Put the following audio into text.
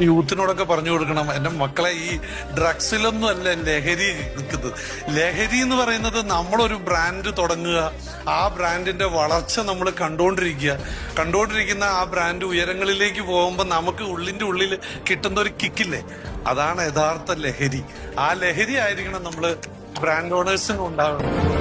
യൂത്തിനോടൊക്കെ പറഞ്ഞു കൊടുക്കണം, എന്റെ മക്കളെ ഈ ഡ്രഗ്സിലൊന്നും അല്ല ലഹരി നിൽക്കുന്നത്. ലഹരി എന്ന് പറയുന്നത് നമ്മളൊരു ബ്രാൻഡ് തുടങ്ങുക, ആ ബ്രാൻഡിന്റെ വളർച്ച നമ്മൾ കണ്ടുകൊണ്ടിരിക്കുന്ന ആ ബ്രാൻഡ് ഉയരങ്ങളിലേക്ക് പോകുമ്പോൾ നമുക്ക് ഉള്ളിന്റെ ഉള്ളിൽ കിട്ടുന്ന ഒരു കിക്കില്ലേ, അതാണ് യഥാർത്ഥ ലഹരി. ആ ലഹരി ആയിരിക്കണം നമ്മള് ബ്രാൻഡ് ഓണേഴ്സിനും ഉണ്ടാകുന്നത്.